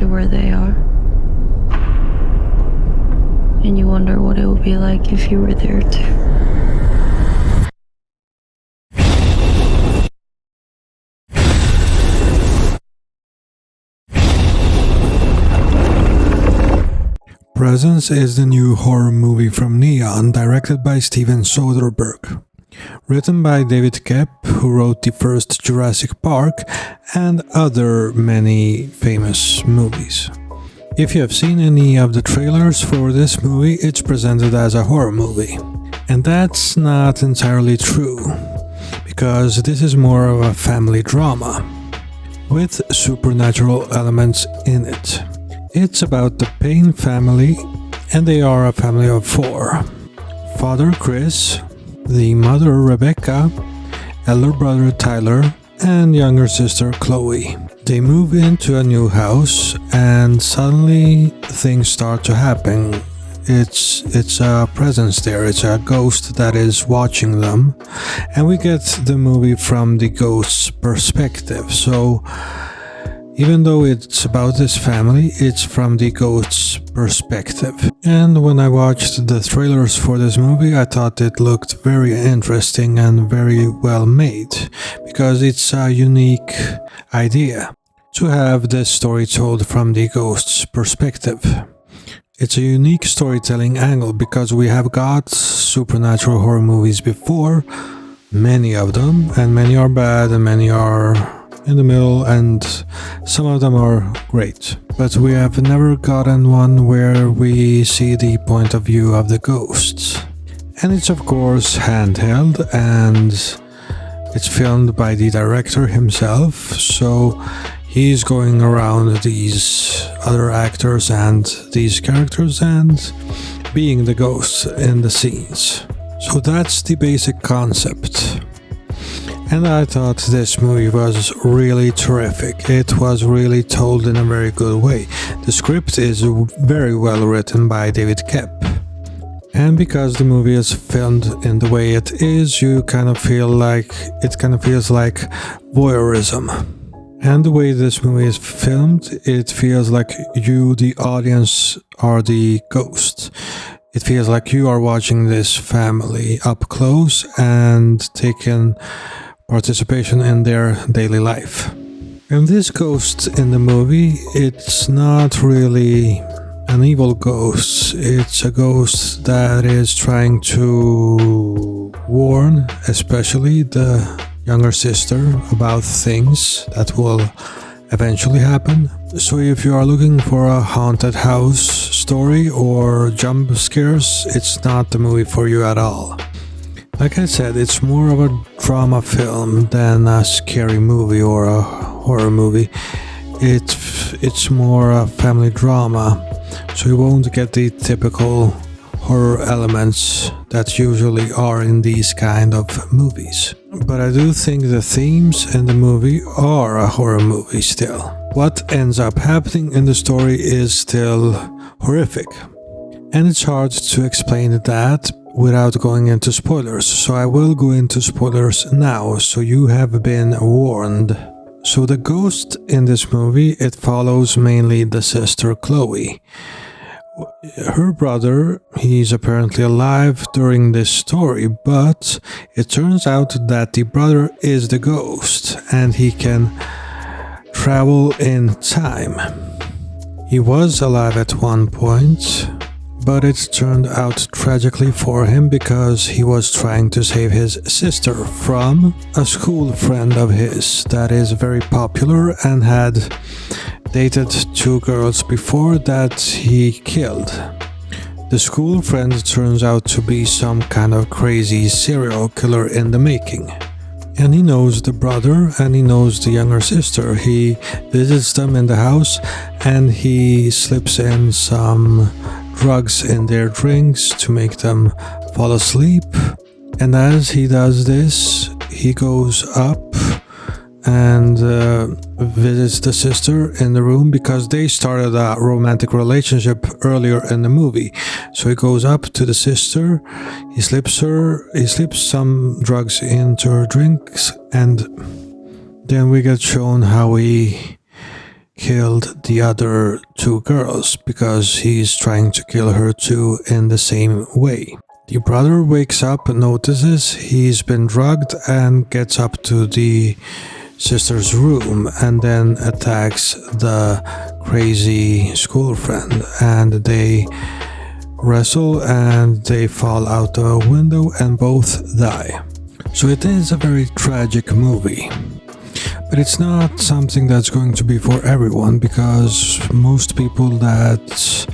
to where they are. And you wonder what it would be like if you were there too. Presence is the new horror movie from Neon, directed by Steven Soderbergh. Written by David Koepp, who wrote the first Jurassic Park and other many famous movies. If you have seen any of the trailers for this movie, it's presented as a horror movie. And that's not entirely true, because this is more of a family drama, with supernatural elements in it. It's about the Payne family, and they are a family of 4. Father Chris, the mother Rebecca, elder brother Tyler, and younger sister Chloe. They move into a new house and suddenly things start to happen. It's a presence there, it's a ghost that is watching them, and we get the movie from the ghost's perspective. So even though it's about this family, it's from the ghost's perspective. And when I watched the trailers for this movie, I thought it looked very interesting and very well made, because it's a unique idea to have this story told from the ghost's perspective. It's a unique storytelling angle, because we have got supernatural horror movies before, many of them, and many are bad and many are in the middle, and some of them are great. But we have never gotten one where we see the point of view of the ghosts. And it's of course handheld, and it's filmed by the director himself, so he's going around these other actors and these characters and being the ghosts in the scenes. So that's the basic concept. And I thought this movie was really terrific. It was really told in a very good way. The script is very well written by David Koepp. And because the movie is filmed in the way it is, it kind of feels like voyeurism. And the way this movie is filmed, it feels like you, the audience, are the ghost. It feels like you are watching this family up close and taking participation in their daily life. And this ghost in the movie, it's not really an evil ghost. It's a ghost that is trying to warn, especially the younger sister, about things that will eventually happen. So if you are looking for a haunted house story or jump scares, it's not the movie for you at all. Like I said, it's more of a drama film than a scary movie or a horror movie. It's more a family drama, so you won't get the typical horror elements that usually are in these kind of movies. But I do think the themes in the movie are a horror movie still. What ends up happening in the story is still horrific. And it's hard to explain that without going into spoilers, so I will go into spoilers now, so you have been warned. So the ghost in this movie, it follows mainly the sister Chloe. Her brother, he's apparently alive during this story, but it turns out that the brother is the ghost and he can travel in time. He was alive at one point, but it turned out tragically for him because he was trying to save his sister from a school friend of his that is very popular and had dated 2 girls before that he killed. The school friend turns out to be some kind of crazy serial killer in the making. And he knows the brother and he knows the younger sister. He visits them in the house and he slips in some drugs in their drinks to make them fall asleep. And as he does this, he goes up and visits the sister in the room because they started a romantic relationship earlier in the movie. So he goes up to the sister, he slips some drugs into her drinks, and then we get shown how he killed the other two girls because he's trying to kill her too in the same way. The brother wakes up, notices he's been drugged, and gets up to the sister's room and then attacks the crazy school friend, and they wrestle and they fall out the window and both die. So it is a very tragic movie. But it's not something that's going to be for everyone, because most people that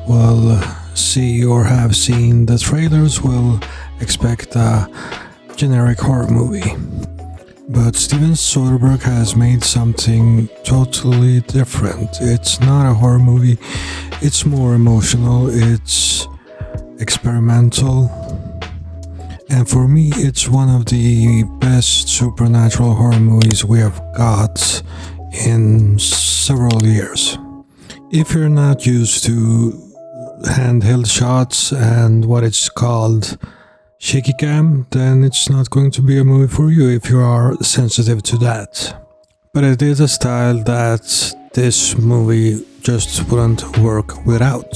will see or have seen the trailers will expect a generic horror movie. But Steven Soderbergh has made something totally different. It's not a horror movie, it's more emotional, it's experimental. And for me, it's one of the best supernatural horror movies we have got in several years. If you're not used to handheld shots and what it's called shaky cam, then it's not going to be a movie for you if you are sensitive to that. But it is a style that this movie just wouldn't work without.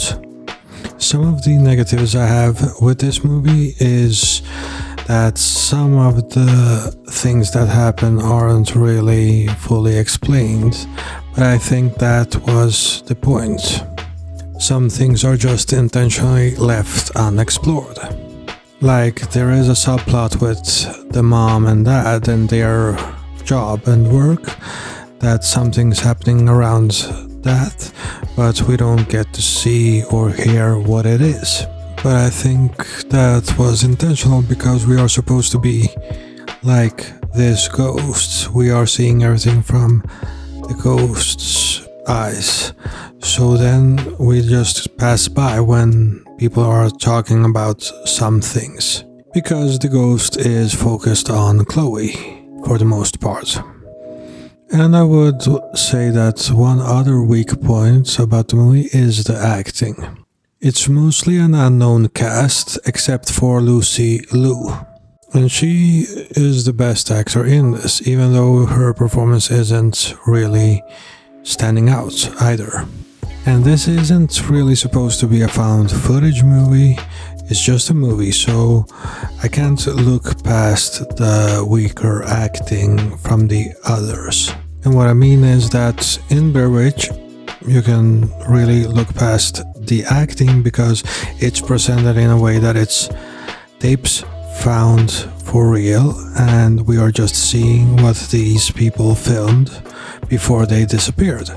Some of the negatives I have with this movie is that some of the things that happen aren't really fully explained, but I think that was the point. Some things are just intentionally left unexplored. Like, there is a subplot with the mom and dad and their job and work, that something's happening around that, but we don't get to see or hear what it is. But I think that was intentional because we are supposed to be like this ghost. We are seeing everything from the ghost's eyes. So then we just pass by when people are talking about some things, because the ghost is focused on Chloe for the most part. And I would say that one other weak point about the movie is the acting. It's mostly an unknown cast except for Lucy Liu, and she is the best actor in this, even though her performance isn't really standing out either. And this isn't really supposed to be a found footage movie, it's just a movie, so I can't look past the weaker acting from the others. And what I mean is that in Blair Witch, you can really look past the acting because it's presented in a way that it's tapes found for real, and we are just seeing what these people filmed before they disappeared.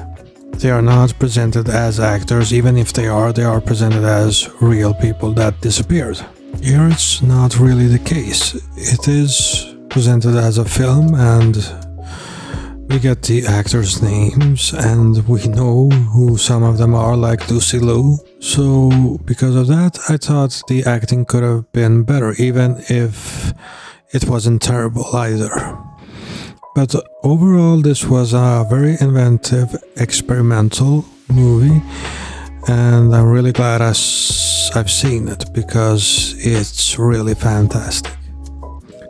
They are not presented as actors, even if they are presented as real people that disappeared. Here it's not really the case. It is presented as a film, and we get the actors' names and we know who some of them are, like Lucy Liu. So because of that, I thought the acting could have been better, even if it wasn't terrible either. But overall, this was a very inventive, experimental movie, and I'm really glad I've seen it because it's really fantastic.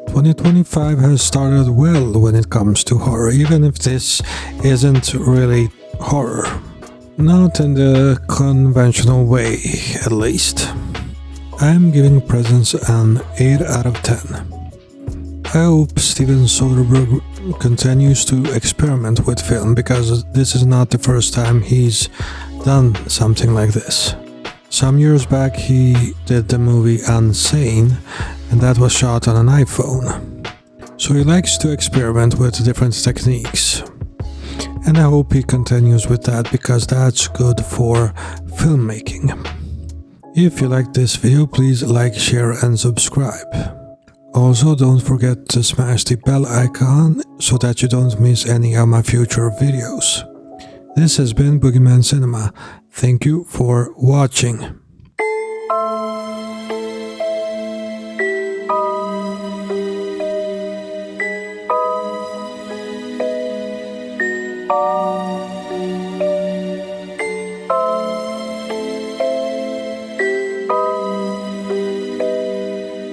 2025 has started well when it comes to horror, even if this isn't really horror. Not in the conventional way, at least. I'm giving Presence an 8 out of 10. I hope Steven Soderbergh continues to experiment with film, because this is not the first time he's done something like this. Some years back he did the movie Unsane, and that was shot on an iPhone. So he likes to experiment with different techniques. And I hope he continues with that, because that's good for filmmaking. If you like this video, please like, share and subscribe. Also, don't forget to smash the bell icon so that you don't miss any of my future videos. This has been Boogeyman Cinema. Thank you for watching.